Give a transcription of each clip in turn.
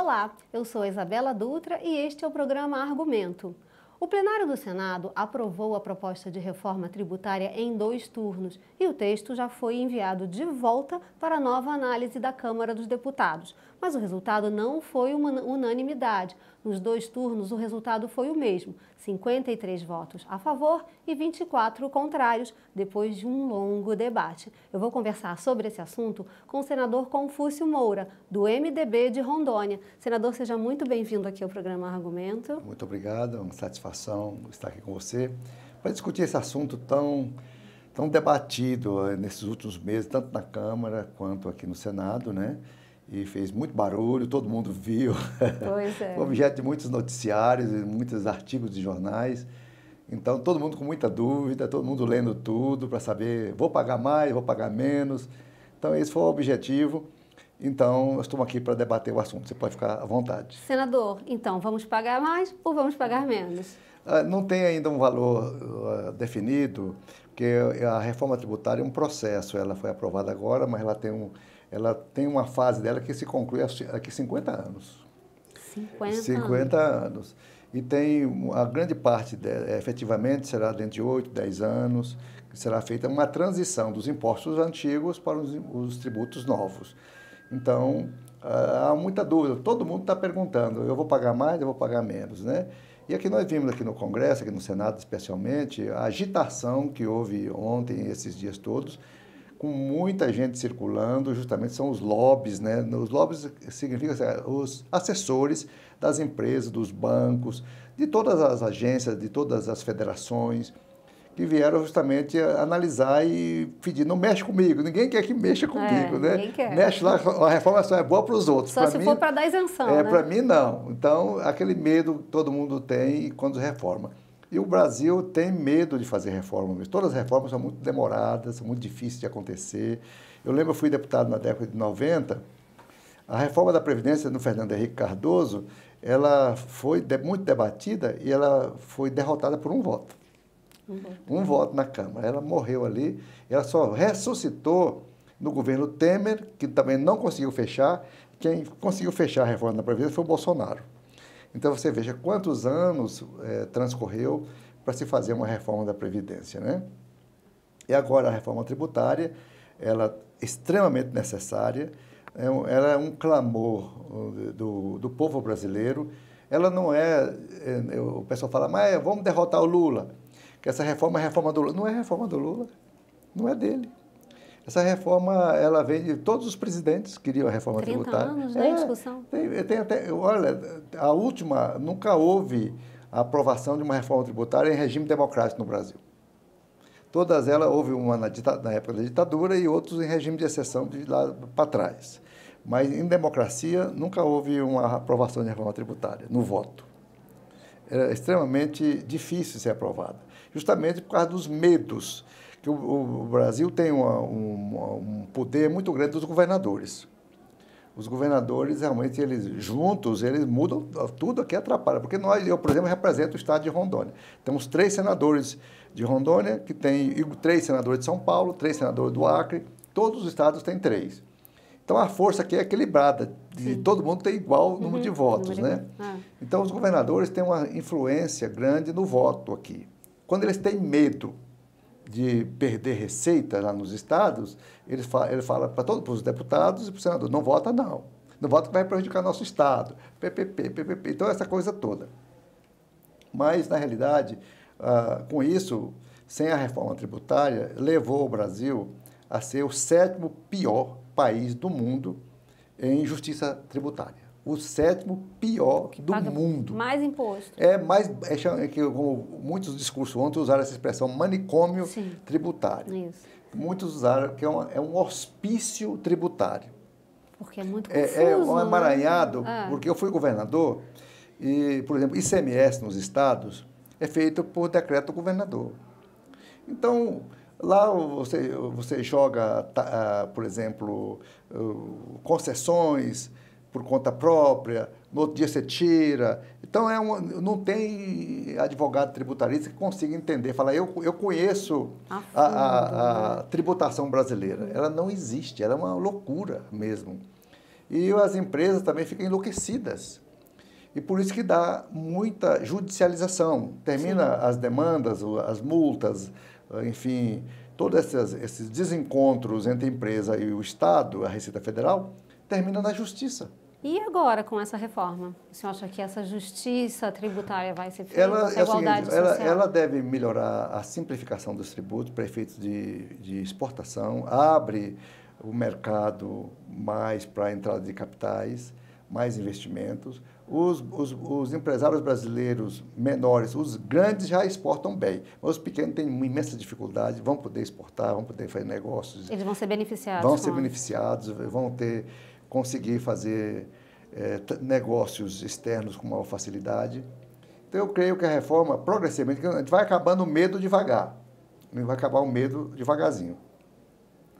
Olá, eu sou Isabela Dutra e este é o programa Argumento. O plenário do Senado aprovou a proposta de reforma tributária em 2 turnos e o texto já foi enviado de volta para nova análise da Câmara dos Deputados. Mas o resultado não foi uma unanimidade. Nos 2 turnos, o resultado foi o mesmo: 53 votos a favor e 24 contrários, depois de um longo debate. Eu vou conversar sobre esse assunto com o senador Confúcio Moura, do MDB de Rondônia. Senador, seja muito bem-vindo aqui ao programa Argumento. Muito obrigado, é uma satisfação estar aqui com você para discutir esse assunto tão debatido nesses últimos meses, tanto na Câmara quanto aqui no Senado, né? E fez muito barulho, todo mundo viu. Pois é. Foi objeto de muitos noticiários, muitos artigos de jornais. Então, todo mundo com muita dúvida, todo mundo lendo tudo para saber, vou pagar mais, vou pagar menos. Então, esse foi o objetivo. Então, nós estamos aqui para debater o assunto. Você pode ficar à vontade. Senador, então, vamos pagar mais ou vamos pagar menos? Não tem ainda um valor definido, porque a reforma tributária é um processo. Ela foi aprovada agora, mas ela tem uma fase dela que se conclui daqui a 50 anos. 50 anos. E tem a grande parte, efetivamente, será dentro de 8, 10 anos, que será feita uma transição dos impostos antigos para os tributos novos. Então, há muita dúvida. Todo mundo está perguntando, eu vou pagar mais, eu vou pagar menos, né? E aqui nós vimos aqui no Congresso, aqui no Senado especialmente, a agitação que houve ontem, esses dias todos, com muita gente circulando, justamente são os lobbies, né? Os lobbies significam os assessores das empresas, dos bancos, de todas as agências, de todas as federações, que vieram justamente analisar e pedir, não mexe comigo, ninguém quer que mexa comigo, né? Ninguém quer. Mexe lá, a reforma só é boa para os outros. Só se for para dar isenção, né? Para mim, não. Então, aquele medo que todo mundo tem quando reforma. E o Brasil tem medo de fazer reforma mesmo. Todas as reformas são muito demoradas, são muito difíceis de acontecer. Eu lembro, eu fui deputado na década de 90, a reforma da Previdência do Fernando Henrique Cardoso, ela foi muito debatida e ela foi derrotada por um voto. Um voto na Câmara. Ela morreu ali, ela só ressuscitou no governo Temer, que também não conseguiu fechar. Quem conseguiu fechar a reforma da Previdência foi o Bolsonaro. Então, você veja quantos anos transcorreu para se fazer uma reforma da Previdência, né? E agora a reforma tributária, ela é extremamente necessária, ela é um clamor do povo brasileiro. Ela não o pessoal fala, mas vamos derrotar o Lula, que essa reforma é a reforma do Lula. Não é a reforma do Lula, não é dele. Essa reforma, ela vem de todos os presidentes que queriam a reforma 30 tributária. anos, né, em discussão. Tem até, olha, a última, nunca houve a aprovação de uma reforma tributária em regime democrático no Brasil. Todas elas, houve uma na época da ditadura e outros em regime de exceção de lá para trás. Mas em democracia, nunca houve uma aprovação de reforma tributária, no voto. Era extremamente difícil ser aprovada, justamente por causa dos medos, que o Brasil tem um poder muito grande dos governadores. Os governadores, realmente, eles juntos, eles mudam tudo aqui, atrapalha. Porque eu, por exemplo, represento o estado de Rondônia. Temos 3 senadores de Rondônia, e 3 senadores de São Paulo, 3 senadores do Acre, todos os estados têm 3. Então, a força aqui é equilibrada, todo mundo tem igual número de votos, né? Então, os governadores têm uma influência grande no voto aqui. Quando eles têm medo de perder receita lá nos estados, ele fala para todos os deputados e para o senador, não vota não. Não vota que vai prejudicar nosso estado. PPP. Então, essa coisa toda. Mas, na realidade, com isso, sem a reforma tributária, levou o Brasil a ser o 7º pior país do mundo em justiça tributária. O 7º pior do mundo. Mais imposto. Como muitos discursos ontem usaram essa expressão, manicômio tributário. Isso. Muitos usaram que é um hospício tributário. Porque é muito confuso. É um emaranhado, porque eu fui governador e, por exemplo, ICMS nos estados é feito por decreto do governador. Então, lá você joga, por exemplo, concessões por conta própria, no outro dia você tira. Então, não tem advogado tributarista que consiga entender, falar, eu conheço a tributação brasileira. Ela não existe, ela é uma loucura mesmo. E as empresas também ficam enlouquecidas. E por isso que dá muita judicialização. Termina as demandas, as multas, enfim, todos esses desencontros entre a empresa e o Estado, a Receita Federal, termina na justiça. E agora, com essa reforma? O senhor acha que essa justiça tributária vai ser feita, essa igualdade social? Ela deve melhorar a simplificação dos tributos para efeitos de exportação, abre o mercado mais para a entrada de capitais, mais investimentos. Os empresários brasileiros menores, os grandes já exportam bem, mas os pequenos têm uma imensa dificuldade, vão poder exportar, vão poder fazer negócios. Eles vão ser beneficiados. Vão ser beneficiados, vão conseguir fazer negócios externos com maior facilidade. Então, eu creio que a reforma, progressivamente, a gente vai acabando o medo devagar, vai acabar o medo devagarzinho.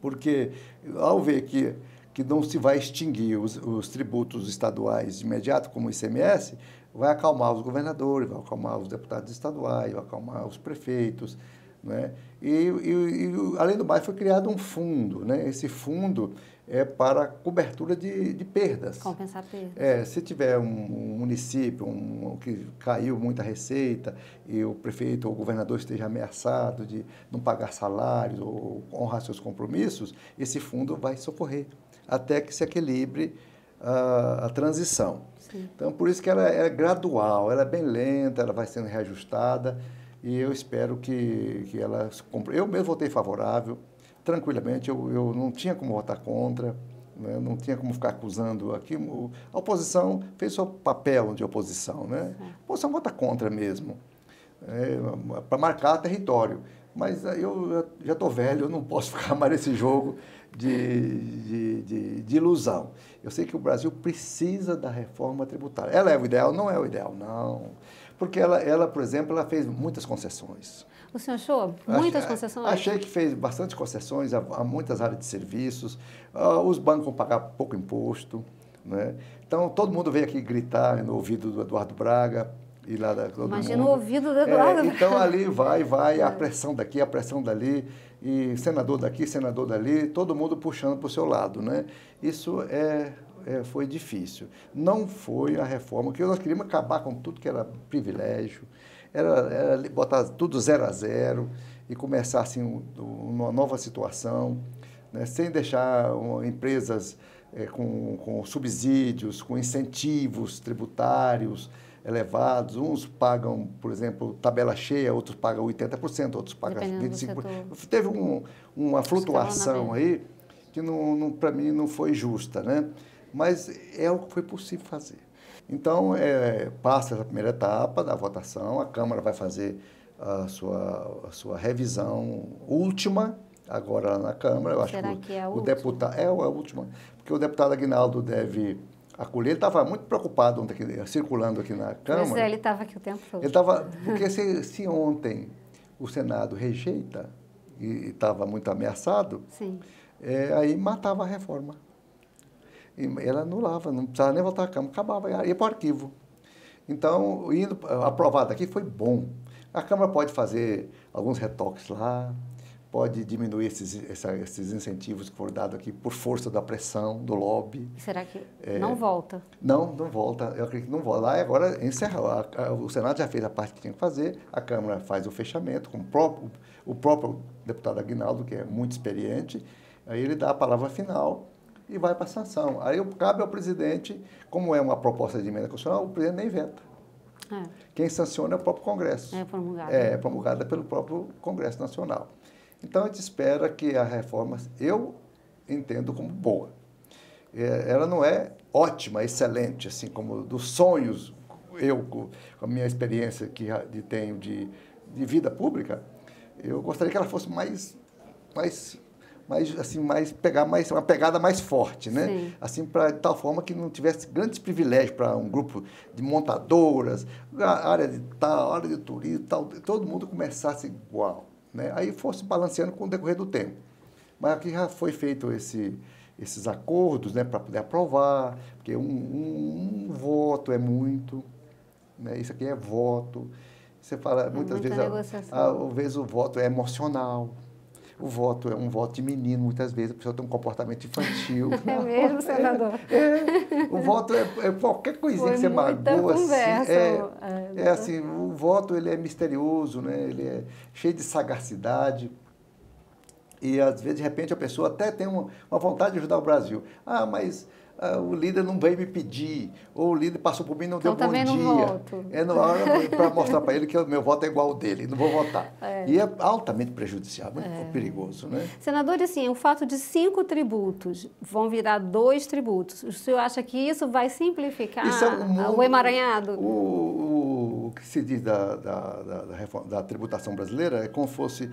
Porque, ao ver que não se vai extinguir os tributos estaduais de imediato, como o ICMS, vai acalmar os governadores, vai acalmar os deputados estaduais, vai acalmar os prefeitos, né? E além do mais, foi criado um fundo, né? Esse fundo é para cobertura de perdas. Compensar perdas. Se tiver um município que caiu muita receita e o prefeito ou o governador esteja ameaçado de não pagar salários ou honrar seus compromissos, esse fundo vai socorrer até que se equilibre a transição. Sim. Então, por isso que ela é gradual, ela é bem lenta, ela vai sendo reajustada e eu espero que ela se cumpra. Eu mesmo votei favorável, tranquilamente, eu não tinha como votar contra, né? Não tinha como ficar acusando aqui. A oposição fez seu papel de oposição, né? A oposição vota contra mesmo, para marcar território. Mas eu já estou velho, eu não posso ficar mais nesse jogo de ilusão. Eu sei que o Brasil precisa da reforma tributária. Ela é o ideal? Não é o ideal, não. Porque ela, por exemplo, ela fez muitas concessões. O senhor achou muitas concessões? Achei que fez bastante concessões a muitas áreas de serviços. Os bancos vão pagar pouco imposto, né? Então, todo mundo veio aqui gritar no ouvido do Eduardo Braga. E lá Imagina o ouvido do Eduardo. Então, ali vai a pressão daqui, a pressão dali, e senador daqui, senador dali, todo mundo puxando para o seu lado, né? Isso foi difícil. Não foi a reforma, que nós queríamos acabar com tudo que era privilégio, era botar tudo 0 a 0 e começar assim uma nova situação, né? Sem deixar empresas com subsídios, com incentivos tributários elevados. Uns pagam, por exemplo, tabela cheia, outros pagam 80%, outros pagam 25%. Teve uma flutuação aí que para mim não foi justa, né? Mas é o que foi possível fazer. Então, passa essa primeira etapa da votação, a Câmara vai fazer a sua revisão última, agora na Câmara. Eu acho que é a o última? deputado, é a última, porque o deputado Aguinaldo deve acolher. Ele estava muito preocupado ontem, circulando aqui na Câmara. Pois ele estava aqui o tempo todo. Ele estava, porque se ontem o Senado rejeita e estava muito ameaçado, Sim. Aí matava a reforma. E ela anulava, não precisava nem voltar à Câmara, acabava, ia para o arquivo. Então, aprovado aqui foi bom. A Câmara pode fazer alguns retoques lá, pode diminuir esses incentivos que foram dados aqui por força da pressão, do lobby. Será que não volta? Não volta. Eu acredito que não volta. Lá agora encerra. O Senado já fez a parte que tinha que fazer, a Câmara faz o fechamento, com o próprio deputado Aguinaldo, que é muito experiente, aí ele dá a palavra final e vai para a sanção. Aí cabe ao presidente, como é uma proposta de emenda constitucional, o presidente nem veta. Quem sanciona é o próprio Congresso. É promulgada. É promulgada pelo próprio Congresso Nacional. Então, a gente espera que a reforma, eu entendo como boa. Ela não é ótima, excelente, assim como dos sonhos, eu, com a minha experiência que tenho de vida pública, eu gostaria que ela fosse pegar uma pegada mais forte, né? Sim. Assim, de tal forma que não tivesse grandes privilégios para um grupo de montadoras, área de tal, área de turismo, tal, todo mundo começasse igual, né? Aí fosse balanceando com o decorrer do tempo. Mas aqui já foi feito esses acordos, né, para poder aprovar, porque um voto é muito, né? Isso aqui é voto. Você fala, muitas vezes o voto é emocional. o voto é um voto de menino, muitas vezes a pessoa tem um comportamento infantil. É mesmo, senador? O voto é qualquer coisinha que você magoa. Assim, o voto ele é misterioso, né? Ele é cheio de sagacidade. E, às vezes, de repente, a pessoa até tem uma vontade de ajudar o Brasil. Ah, mas o líder não veio me pedir, ou o líder passou por mim e não deu bom dia. Não voto. É na hora para mostrar para ele que o meu voto é igual ao dele, não vou votar. E é altamente prejudicial, muito perigoso, né? Senador, assim, o fato de 5 tributos vão virar 2 tributos, o senhor acha que isso vai simplificar o emaranhado? O que se diz da tributação brasileira é como se fosse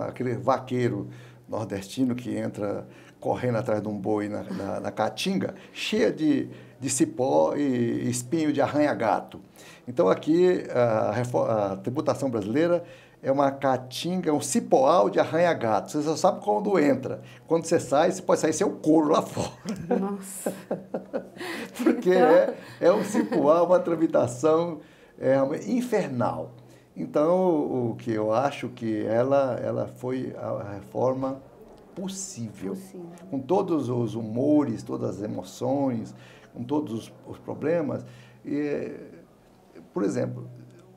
aquele vaqueiro nordestino que entra correndo atrás de um boi na caatinga, cheia de cipó e espinho de arranha-gato. Então, aqui, a tributação brasileira é uma caatinga, um cipoal de arranha-gato. Você só sabe quando entra. Quando você sai, você pode sair sem o couro lá fora. Nossa! Porque é um cipoal, uma tramitação infernal. Então, o que eu acho que ela foi a reforma possível, com todos os humores, todas as emoções, com todos os problemas. Por exemplo,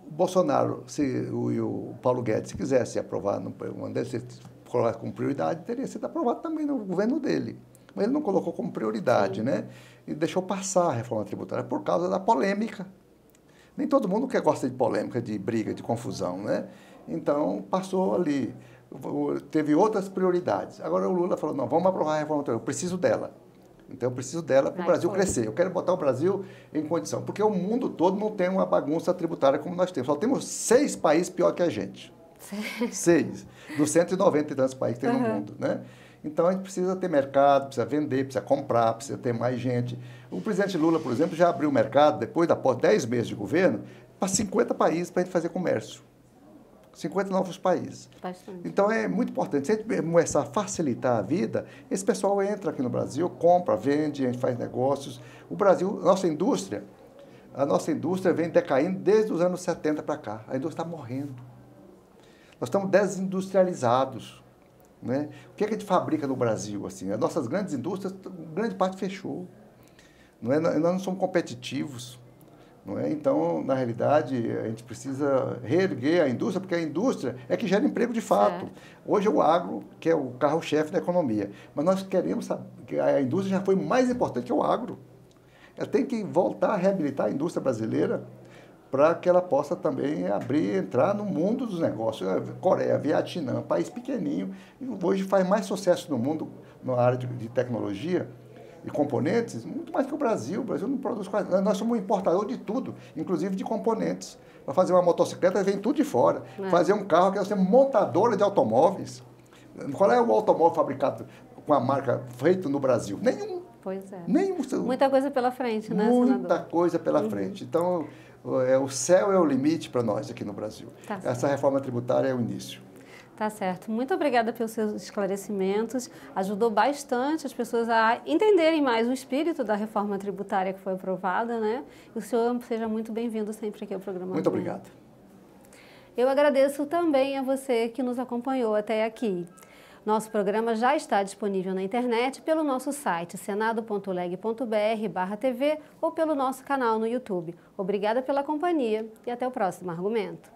o Bolsonaro e o Paulo Guedes, se quisesse aprovar uma dessas, colocar como prioridade, teria sido aprovado também no governo dele. Mas ele não colocou como prioridade, né? E deixou passar a reforma tributária por causa da polêmica. Nem todo mundo gosta de polêmica, de briga, de confusão, né? Então, passou ali. Teve outras prioridades. Agora o Lula falou, não, vamos aprovar a reforma tributária, eu preciso dela. Então eu preciso dela para o Brasil crescer. Eu quero botar o Brasil em condição. Porque o mundo todo não tem uma bagunça tributária como nós temos. Só temos 6 países pior que a gente. 6. Dos 190 e tantos países que tem no mundo, né? Então a gente precisa ter mercado, precisa vender, precisa comprar, precisa ter mais gente. O presidente Lula, por exemplo, já abriu o mercado, depois 10 meses de governo, para 50 países para a gente fazer comércio. 50 novos países. Bastante. Então é muito importante. Se a gente começar a facilitar a vida, esse pessoal entra aqui no Brasil, compra, vende, a gente faz negócios. O Brasil, a nossa indústria vem decaindo desde os anos 70 para cá. A indústria está morrendo. Nós estamos desindustrializados. Né? O que a gente fabrica no Brasil? Assim? As nossas grandes indústrias, grande parte fechou. Não é? Nós não somos competitivos. Não é? Então, na realidade, a gente precisa reerguer a indústria, porque a indústria é que gera emprego de fato. Certo. Hoje é o agro, que é o carro-chefe da economia. Mas nós queremos saber que a indústria já foi mais importante que o agro. Ela tem que voltar a reabilitar a indústria brasileira para que ela possa também entrar no mundo dos negócios. Coreia, Vietnã, país pequenininho, hoje faz mais sucesso no mundo na área de tecnologia e componentes, muito mais que o Brasil. O Brasil não produz quase nada. Nós somos um importador de tudo, inclusive de componentes. Para fazer uma motocicleta, vem tudo de fora. Fazer um carro, que nós temos montadora de automóveis. Qual é o automóvel fabricado com a marca feito no Brasil? Nenhum. Pois é. Nenhum. Muita coisa pela frente, né, Muita senador? coisa pela frente. Então, o céu é o limite para nós aqui no Brasil. Tá certo. Essa reforma tributária é o início. Tá certo. Muito obrigada pelos seus esclarecimentos. Ajudou bastante as pessoas a entenderem mais o espírito da reforma tributária que foi aprovada, né? E o senhor seja muito bem-vindo sempre aqui ao programa. Muito obrigado. Eu agradeço também a você que nos acompanhou até aqui. Nosso programa já está disponível na internet pelo nosso site senado.leg.br/tv ou pelo nosso canal no YouTube. Obrigada pela companhia e até o próximo argumento.